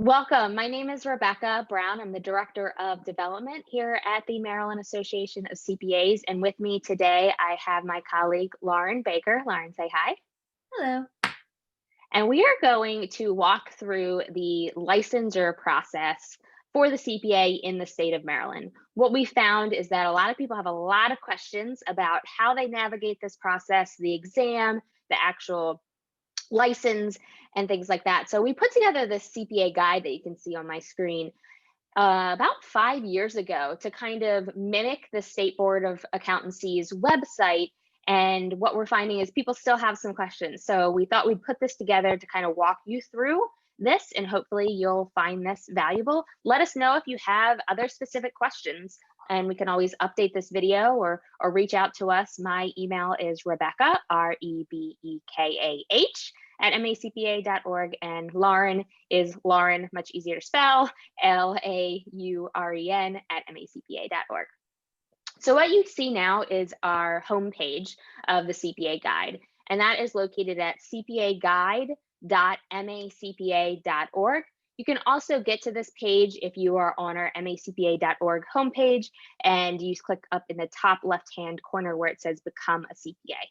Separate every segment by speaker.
Speaker 1: Welcome. My name is Rebekah Brown. I'm the Director of Development here at the Maryland Association of CPAs. And with me today, I have my colleague, Lauren Baker. Lauren, say hi.
Speaker 2: Hello.
Speaker 1: And we are going to walk through the licensure process for the CPA in the state of Maryland. What we found is that a lot of people have a lot of questions about how they navigate this process, the exam, the actual license, and things like that. So we put together this CPA guide that you can see on my screen about 5 years ago to kind of mimic the State Board of Accountancy's website. And what we're finding is people still have some questions. So we thought we'd put this together to kind of walk you through this, and hopefully you'll find this valuable. Let us know if you have other specific questions, and we can always update this video or reach out to us. My email is Rebekah, Rebekah, at macpa.org, and Lauren is Lauren, much easier to spell, Lauren at macpa.org. So what you see now is our homepage of the CPA guide, and that is located at cpaguide.macpa.org. You can also get to this page if you are on our macpa.org homepage, and you click up in the top left-hand corner where it says Become a CPA.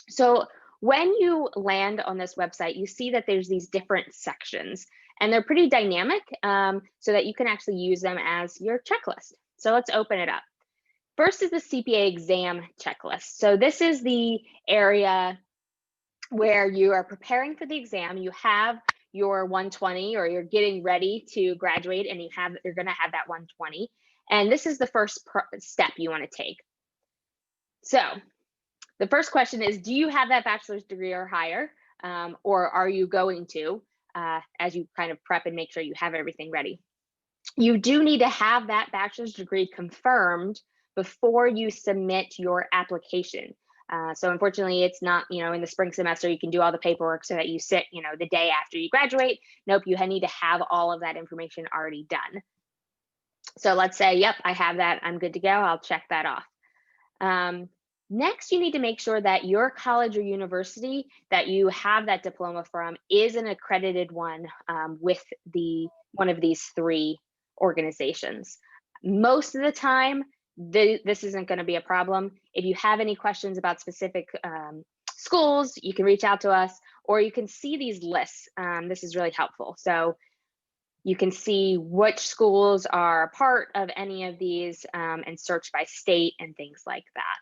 Speaker 1: So when you land on this website, you see that there's these different sections, and they're pretty dynamic so that you can actually use them as your checklist. So let's open it up. First is the CPA exam checklist. So this is the area where you are preparing for the exam. You have your 120, or you're getting ready to graduate, and you're going to have that 120. And this is the first step you want to take. So the first question is, do you have that bachelor's degree or higher, or are you going to, as you kind of prep and make sure you have everything ready? You do need to have that bachelor's degree confirmed before you submit your application. So unfortunately, it's not, in the spring semester, you can do all the paperwork so that you sit, the day after you graduate. Nope, you need to have all of that information already done. So let's say, yep, I have that, I'm good to go, I'll check that off. Next, you need to make sure that your college or university that you have that diploma from is an accredited one with one of these three organizations. Most of the time, this isn't going to be a problem. If you have any questions about specific schools, you can reach out to us, or you can see these lists. This is really helpful. So you can see which schools are a part of any of these and search by state and things like that.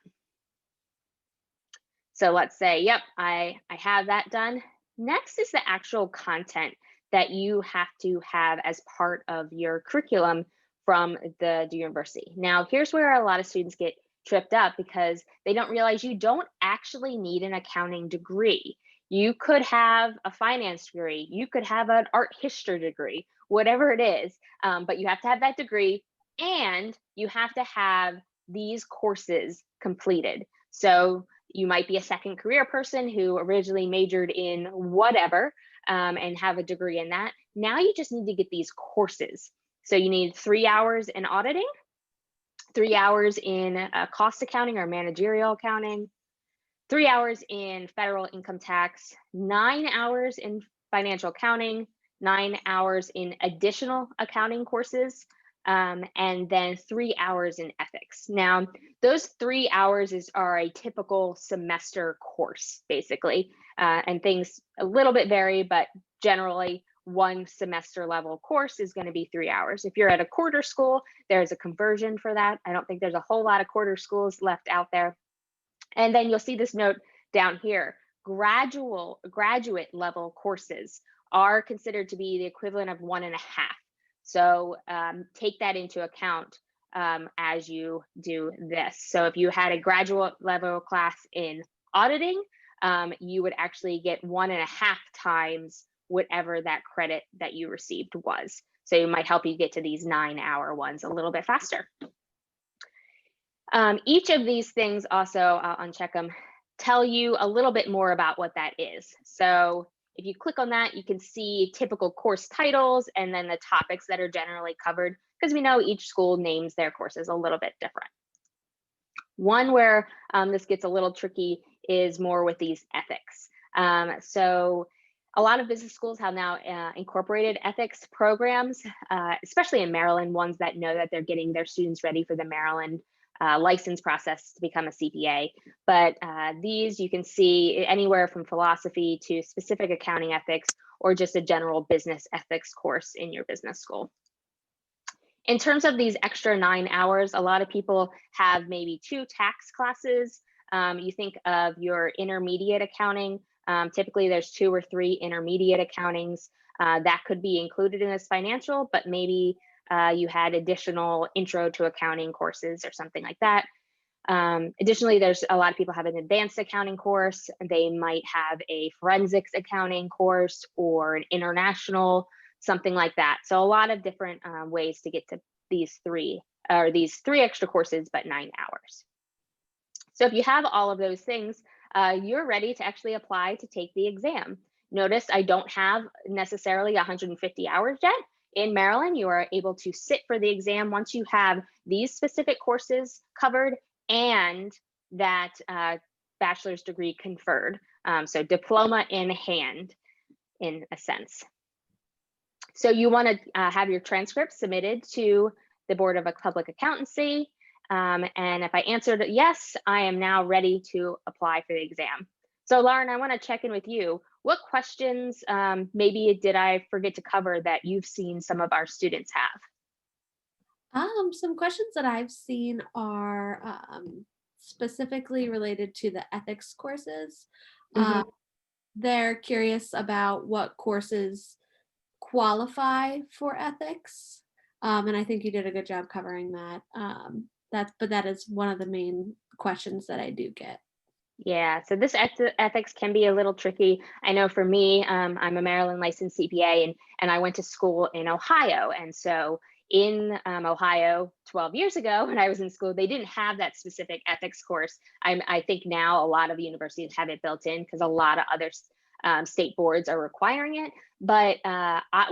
Speaker 1: So let's say, yep, I have that done. Next is the actual content that you have to have as part of your curriculum from the university. Now, here's where a lot of students get tripped up because they don't realize you don't actually need an accounting degree. You could have a finance degree, you could have an art history degree, whatever it is, but you have to have that degree, and you have to have these courses completed. So you might be a second career person who originally majored in whatever and have a degree in that. Now you just need to get these courses. So you need 3 hours in auditing, 3 hours in cost accounting or managerial accounting, 3 hours in federal income tax, 9 hours in financial accounting, 9 hours in additional accounting courses, and then 3 hours in ethics. Now, those 3 hours are a typical semester course, basically, and things a little bit vary, but generally one semester level course is going to be 3 hours. If you're at a quarter school, there's a conversion for that. I don't think there's a whole lot of quarter schools left out there. And then you'll see this note down here. Graduate level courses are considered to be the equivalent of 1.5. So take that into account as you do this. So if you had a graduate level class in auditing, you would actually get 1.5 times whatever that credit that you received was. So it might help you get to these 9-hour ones a little bit faster. Each of these things also, I'll uncheck them, tell you a little bit more about what that is. So if you click on that, you can see typical course titles and then the topics that are generally covered, because we know each school names their courses a little bit different. One where this gets a little tricky is more with these ethics. So A lot of business schools have now incorporated ethics programs, especially in Maryland, ones that know that they're getting their students ready for the Maryland license process to become a CPA. But these you can see anywhere from philosophy to specific accounting ethics or just a general business ethics course in your business school. In terms of these extra 9 hours, a lot of people have maybe 2 tax classes. You think of your intermediate accounting. Typically, there's 2 or 3 intermediate accountings that could be included in this financial, but maybe you had additional intro to accounting courses or something like that. Additionally, there's a lot of people have an advanced accounting course. They might have a forensics accounting course or an international, something like that. So a lot of different ways to get to these three extra courses, but 9 hours. So if you have all of those things, you're ready to actually apply to take the exam. Notice I don't have necessarily 150 hours yet. In Maryland, you are able to sit for the exam once you have these specific courses covered and that bachelor's degree conferred. So diploma in hand, in a sense. So you want to have your transcript submitted to the Board of Public Accountancy. And if I answered yes, I am now ready to apply for the exam. So Lauren, I want to check in with you. What questions maybe did I forget to cover that you've seen some of our students have?
Speaker 2: Some questions that I've seen are specifically related to the ethics courses.
Speaker 1: Mm-hmm.
Speaker 2: They're curious about what courses qualify for ethics, and I think you did a good job covering that. But that is one of the main questions that I do get.
Speaker 1: Yeah, so this ethics can be a little tricky. I know for me, I'm a Maryland licensed CPA, and I went to school in Ohio. And so in Ohio 12 years ago, when I was in school, they didn't have that specific ethics course. I think now a lot of universities have it built in because a lot of other state boards are requiring it. But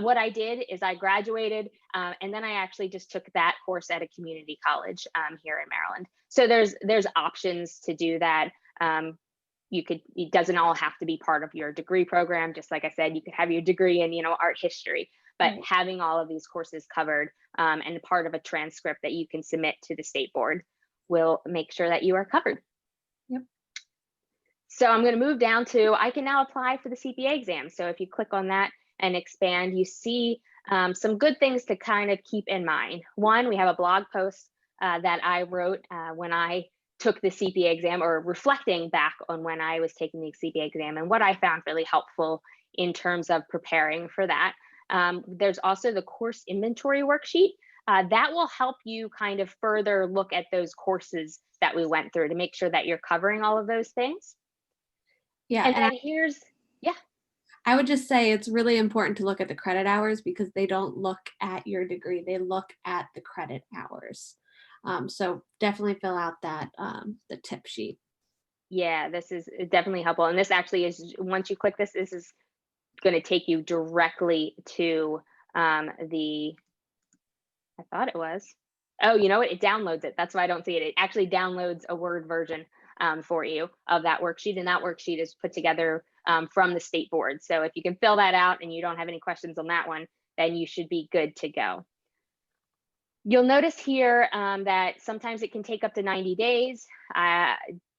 Speaker 1: what I did is I graduated, and then I actually just took that course at a community college here in Maryland. So there's options to do that. It doesn't all have to be part of your degree program. Just like I said, you could have your degree in, art history, but
Speaker 2: Right.
Speaker 1: having all of these courses covered and part of a transcript that you can submit to the state board will make sure that you are covered.
Speaker 2: Yep.
Speaker 1: So I'm going to move down to, I can now apply for the CPA exam. So if you click on that and expand, you see some good things to kind of keep in mind. One, we have a blog post that I wrote when I took the CPA exam, or reflecting back on when I was taking the CPA exam and what I found really helpful in terms of preparing for that. There's also the course inventory worksheet. That will help you kind of further look at those courses that we went through to make sure that you're covering all of those things.
Speaker 2: Yeah,
Speaker 1: And
Speaker 2: and
Speaker 1: then yeah.
Speaker 2: I would just say it's really important to look at the credit hours because they don't look at your degree; they look at the credit hours. So definitely fill out that the tip sheet.
Speaker 1: Yeah, this is definitely helpful. And this actually is, once you click this is going to take you directly to I thought it was. Oh, you know what? It downloads it. That's why I don't see it. It actually downloads a Word version for you of that worksheet. And that worksheet is put together from the state board. So if you can fill that out and you don't have any questions on that one, then you should be good to go. You'll notice here that sometimes it can take up to 90 days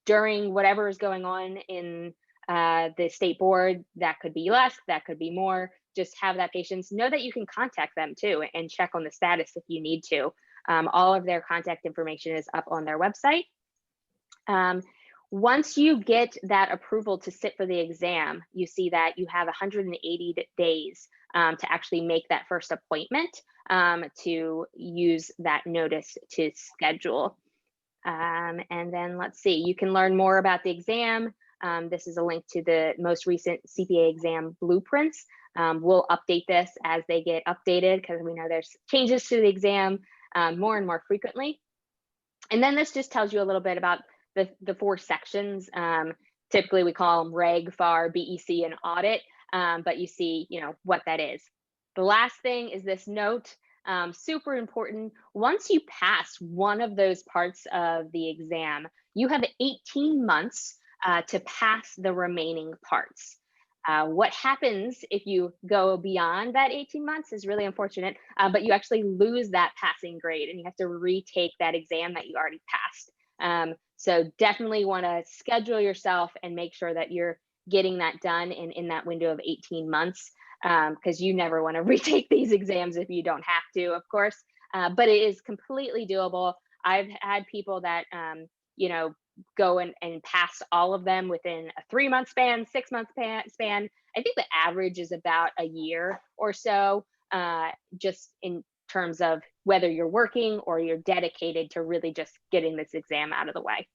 Speaker 1: during whatever is going on in the state board. That could be less, that could be more. Just have that patience. Know that you can contact them too and check on the status if you need to. All of their contact information is up on their website. Once you get that approval to sit for the exam, you see that you have 180 days to actually make that first appointment to use that notice to schedule. And then let's see, you can learn more about the exam. This is a link to the most recent CPA exam blueprints. We'll update this as they get updated because we know there's changes to the exam more and more frequently. And then this just tells you a little bit about the 4 sections. Typically we call them Reg, FAR, BEC, and Audit, but you see, what that is. The last thing is this note, super important. Once you pass one of those parts of the exam, you have 18 months to pass the remaining parts. What happens if you go beyond that 18 months is really unfortunate, but you actually lose that passing grade and you have to retake that exam that you already passed. So definitely want to schedule yourself and make sure that you're getting that done in that window of 18 months, because you never want to retake these exams if you don't have to, of course. But it is completely doable. I've had people that, you know, go and pass all of them within a 3-month span, 6-month span. I think the average is about a year or so, just in terms of whether you're working or you're dedicated to really just getting this exam out of the way.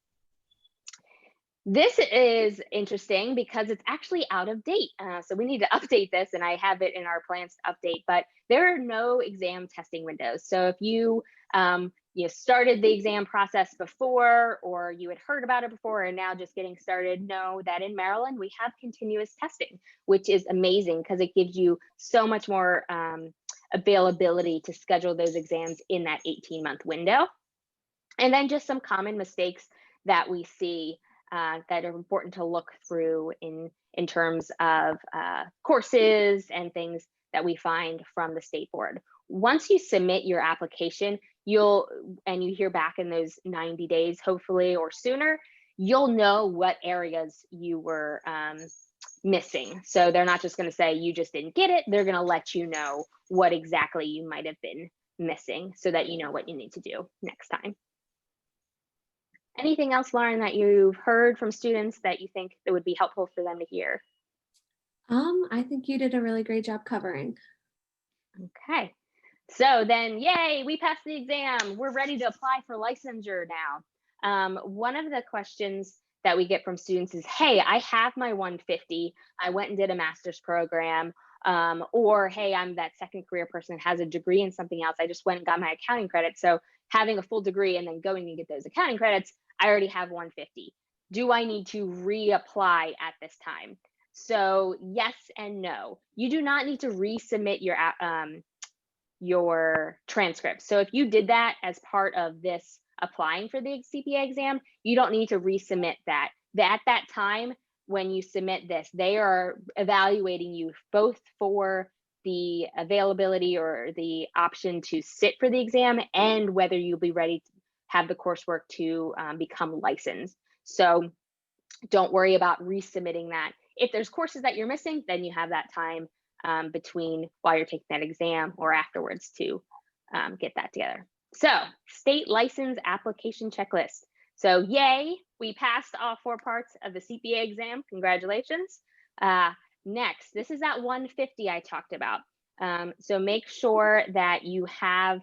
Speaker 1: This is interesting because it's actually out of date. So we need to update this, and I have it in our plans to update, but there are no exam testing windows. So if you started the exam process before, or you had heard about it before and now just getting started, know that in Maryland, we have continuous testing, which is amazing because it gives you so much more availability to schedule those exams in that 18-month window. And then just some common mistakes that we see that are important to look through in terms of courses and things that we find from the state board. Once you submit your application, you hear back in those 90 days, hopefully, or sooner, you'll know what areas you were missing. So they're not just going to say you just didn't get it. They're going to let you know what exactly you might have been missing so that you know what you need to do next time. Anything else, Lauren, that you've heard from students that you think that would be helpful for them to hear?
Speaker 2: I think you did a really great job covering.
Speaker 1: Okay. So then, yay, we passed the exam. We're ready to apply for licensure now. One of the questions that we get from students is, hey, I have my 150. I went and did a master's program. Or, hey, I'm that second career person that has a degree in something else. I just went and got my accounting credit. So having a full degree and then going and get those accounting credits, I already have 150. Do I need to reapply at this time? So yes and no. You do not need to resubmit your transcript. So if you did that as part of this applying for the CPA exam, you don't need to resubmit that. At that time, when you submit this, they are evaluating you both for the availability or the option to sit for the exam and whether you'll be ready to have the coursework to become licensed. So don't worry about resubmitting that. If there's courses that you're missing, then you have that time between while you're taking that exam or afterwards to get that together. So state license application checklist. So yay, we passed all 4 parts of the CPA exam. Congratulations. Next, this is that 150 I talked about. So make sure that you have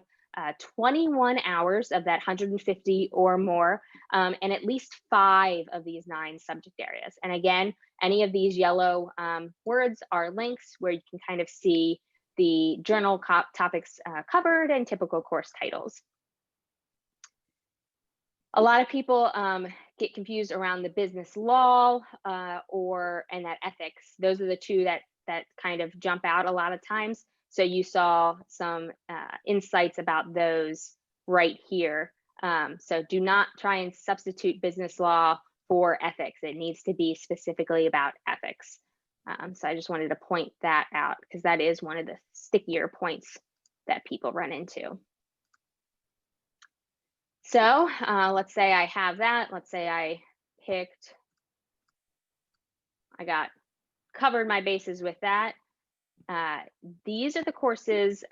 Speaker 1: 21 hours of that 150 or more, and at least 5 of these 9 subject areas. And again, any of these yellow words are links where you can kind of see the journal topics covered and typical course titles. A lot of people get confused around the business law and that ethics. Those are the 2 that kind of jump out a lot of times. So you saw some insights about those right here. So do not try and substitute business law for ethics. It needs to be specifically about ethics. So I just wanted to point that out because that is one of the stickier points that people run into. So let's say I have that. Let's say I got covered my bases with that. These are the courses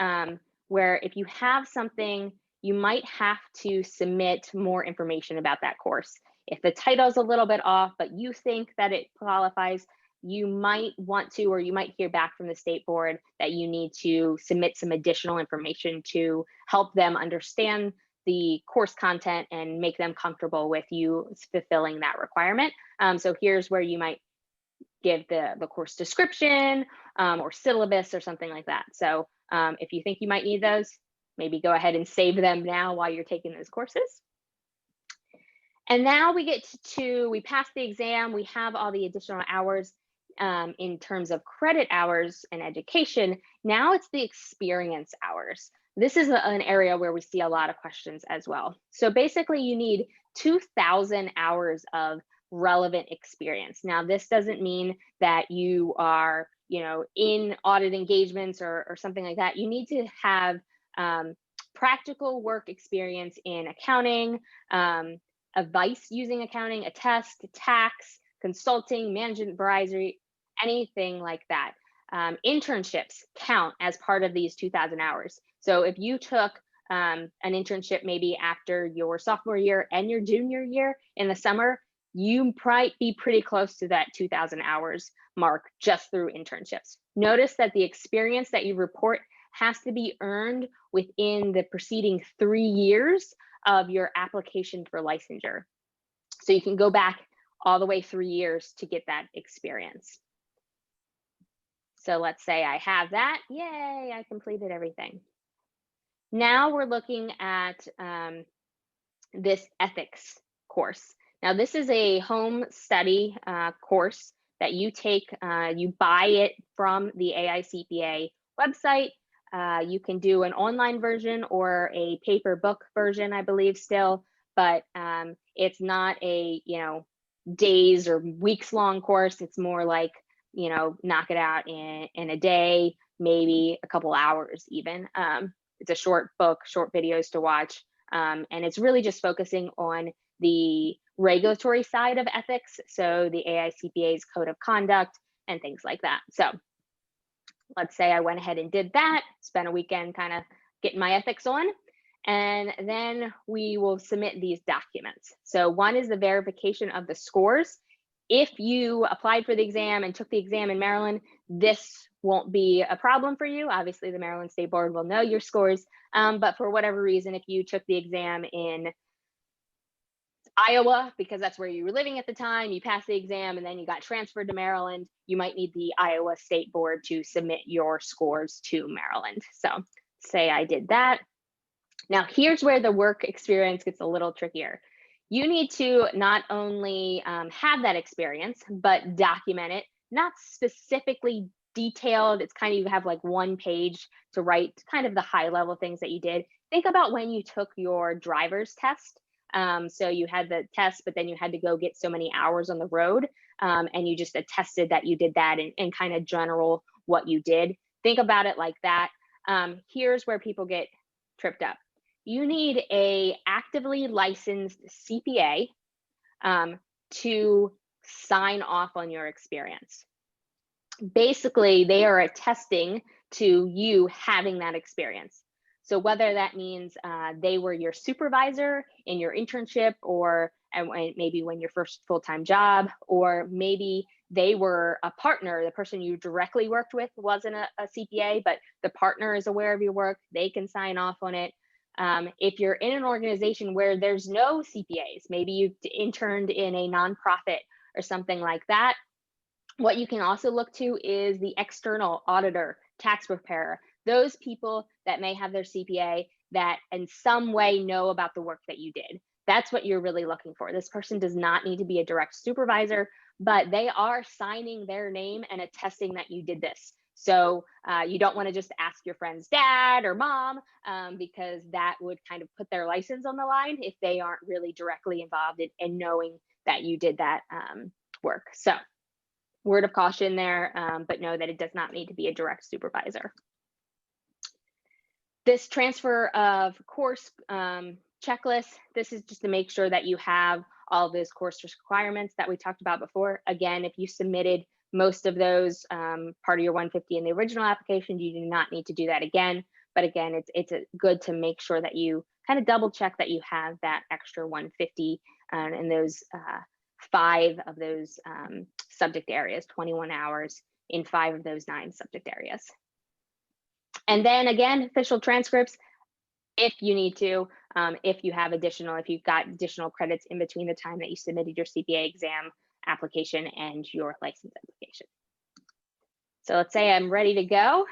Speaker 1: where if you have something, you might have to submit more information about that course. If the title's a little bit off, but you think that it qualifies, you might want to, or you might hear back from the state board that you need to submit some additional information to help them understand the course content and make them comfortable with you fulfilling that requirement. So here's where you might give the course description or syllabus or something like that. So if you think you might need those, maybe go ahead and save them now while you're taking those courses. And now we get we passed the exam, we have all the additional hours in terms of credit hours and education. Now it's the experience hours. This is an area where we see a lot of questions as well. So basically you need 2,000 hours of relevant experience. Now, this doesn't mean that you are, in audit engagements or something like that. You need to have practical work experience in accounting, advice using accounting, a test, tax, consulting, management advisory, anything like that. Internships count as part of these 2,000 hours. So if you took an internship maybe after your sophomore year and your junior year in the summer, you might be pretty close to that 2,000 hours mark just through internships. Notice that the experience that you report has to be earned within the preceding 3 years of your application for licensure. So you can go back all the way 3 years to get that experience. So let's say I have that. Yay, I completed everything. Now we're looking at this ethics course. Now, this is a home study course that you take. You buy it from the AICPA website. You can do an online version or a paper book version, I believe still, but it's not a, days or weeks long course. It's more like, knock it out in a day, maybe a couple hours even. It's a short book, short videos to watch. And it's really just focusing on the regulatory side of ethics. So the AICPA's code of conduct and things like that. So let's say I went ahead and did that, spent a weekend kind of getting my ethics on, and then we will submit these documents. So one is the verification of the scores. If you applied for the exam and took the exam in Maryland, this won't be a problem for you. Obviously, the Maryland State Board will know your scores, but for whatever reason, if you took the exam in Iowa, because that's where you were living at the time, you passed the exam and then you got transferred to Maryland, you might need the Iowa State Board to submit your scores to Maryland. So say I did that. Now here's where the work experience gets a little trickier. You need to not only have that experience, but document it, not specifically detailed. It's kind of, you have like one page to write kind of the high level things that you did. Think about when you took your driver's test. So you had the test, but then you had to go get so many hours on the road, and you just attested that you did that and kind of general what you did. Think about it like that. Here's where people get tripped up. You need a actively licensed CPA to sign off on your experience. Basically, they are attesting to you having that experience. So whether that means they were your supervisor in your internship, or maybe when your first full-time job, or maybe they were a partner, the person you directly worked with wasn't a CPA, but the partner is aware of your work, they can sign off on it. If you're in an organization where there's no CPAs, maybe you interned in a nonprofit or something like that, what you can also look to is the external auditor, tax preparer, those people that may have their CPA that in some way know about the work that you did. That's what you're really looking for. This person does not need to be a direct supervisor, but they are signing their name and attesting that you did this. So you don't want to just ask your friend's dad or mom, because that would kind of put their license on the line if they aren't really directly involved in knowing that you did that work. So word of caution there, but know that it does not need to be a direct supervisor. This transfer of course checklist, this is just to make sure that you have all of those course requirements that we talked about before. Again, if you submitted most of those part of your 150 in the original application, you do not need to do that again. But again, it's good to make sure that you kind of double check that you have that extra 150 and those 5 of those subject areas, 21 hours in 5 of those 9 subject areas. And then again, official transcripts, if you need to, if you've got additional credits in between the time that you submitted your CPA exam application and your license application. So let's say I'm ready to go.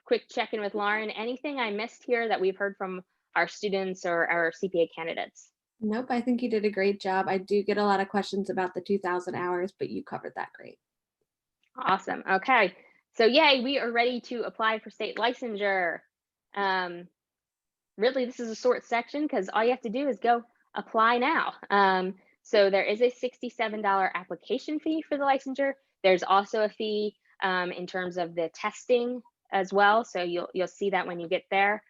Speaker 1: Quick check-in with Lauren. Anything I missed here that we've heard from our students or our CPA candidates?
Speaker 2: Nope, I think you did a great job. I do get a lot of questions about the 2,000 hours, but you covered that great.
Speaker 1: Awesome. Okay. So yay, we are ready to apply for state licensure. Really, this is a short section because all you have to do is go apply now. So there is a $67 application fee for the licensure. There's also a fee in terms of the testing as well. So you'll see that when you get there.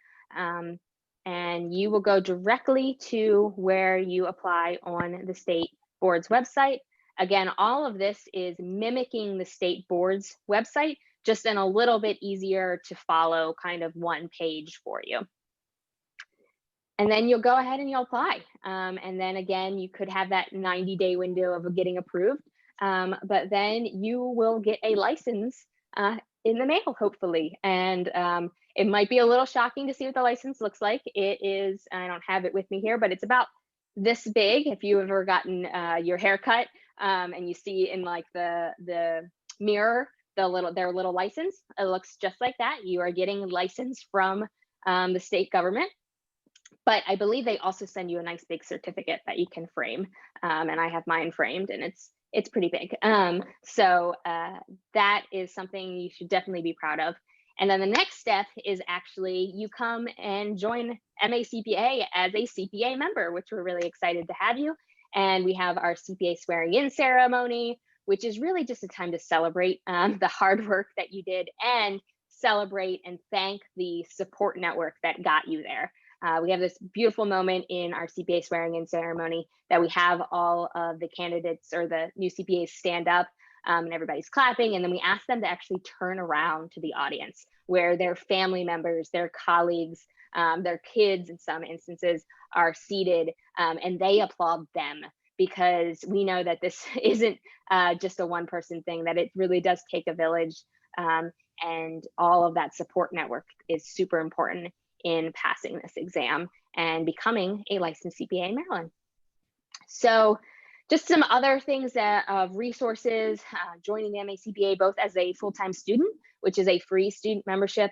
Speaker 1: And you will go directly to where you apply on the state board's website. Again, all of this is mimicking the state board's website, just in a little bit easier to follow kind of one page for you. And then you'll go ahead and you'll apply. And then again, you could have that 90-day window of getting approved. But then you will get a license in the mail, hopefully. And it might be a little shocking to see what the license looks like. It is, I don't have it with me here, but it's about this big. If you've ever gotten your hair cut and you see in like the mirror, their little license, it looks just like that. You are getting license from the state government. But I believe they also send you a nice big certificate that you can frame. And I have mine framed, and it's pretty big. So that is something you should definitely be proud of. And then the next step is actually you come and join MACPA as a CPA member, which we're really excited to have you. And we have our CPA swearing in ceremony, which is really just a time to celebrate the hard work that you did and celebrate and thank the support network that got you there. We have this beautiful moment in our CPA swearing in ceremony that we have all of the candidates or the new CPAs stand up and everybody's clapping. And then we ask them to actually turn around to the audience where their family members, their colleagues, their kids in some instances are seated, and they applaud them, because we know that this isn't just a one person thing, that it really does take a village, and all of that support network is super important in passing this exam and becoming a licensed CPA in Maryland. So just some other things of resources, joining the MACPA both as a full-time student, which is a free student membership,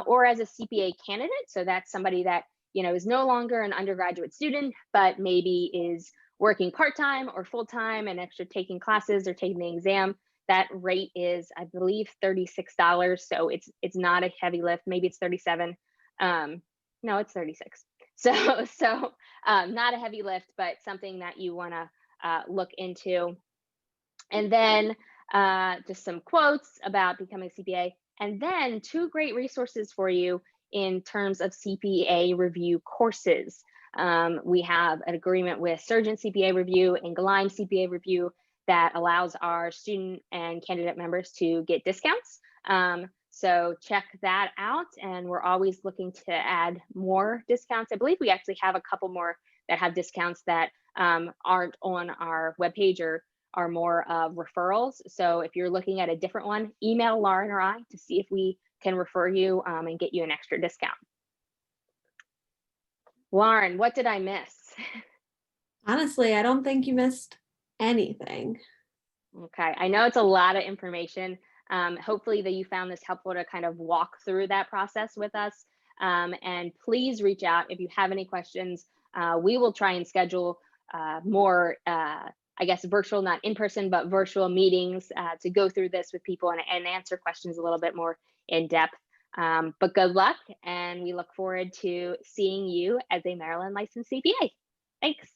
Speaker 1: or as a CPA candidate. So that's somebody that is no longer an undergraduate student, but maybe is working part-time or full-time and extra taking classes or taking the exam. That rate is, I believe, $36. So it's not a heavy lift. Maybe it's 37. No, it's 36. So not a heavy lift, but something that you want to look into. And then just some quotes about becoming a CPA, and then two great resources for you in terms of CPA review courses. We have an agreement with Surgeon CPA Review and Gleim CPA Review that allows our student and candidate members to get discounts. So check that out, and we're always looking to add more discounts. I believe we actually have a couple more that have discounts that aren't on our webpage or are more referrals. So if you're looking at a different one, email Lauren or I to see if we can refer you and get you an extra discount. Lauren, what did I miss?
Speaker 2: Honestly, I don't think you missed anything.
Speaker 1: Okay, I know it's a lot of information. Hopefully that you found this helpful to kind of walk through that process with us. And please reach out if you have any questions. We will try and schedule more, I guess, virtual, not in person, but virtual meetings to go through this with people and answer questions a little bit more in depth. But good luck, and we look forward to seeing you as a Maryland licensed CPA. Thanks.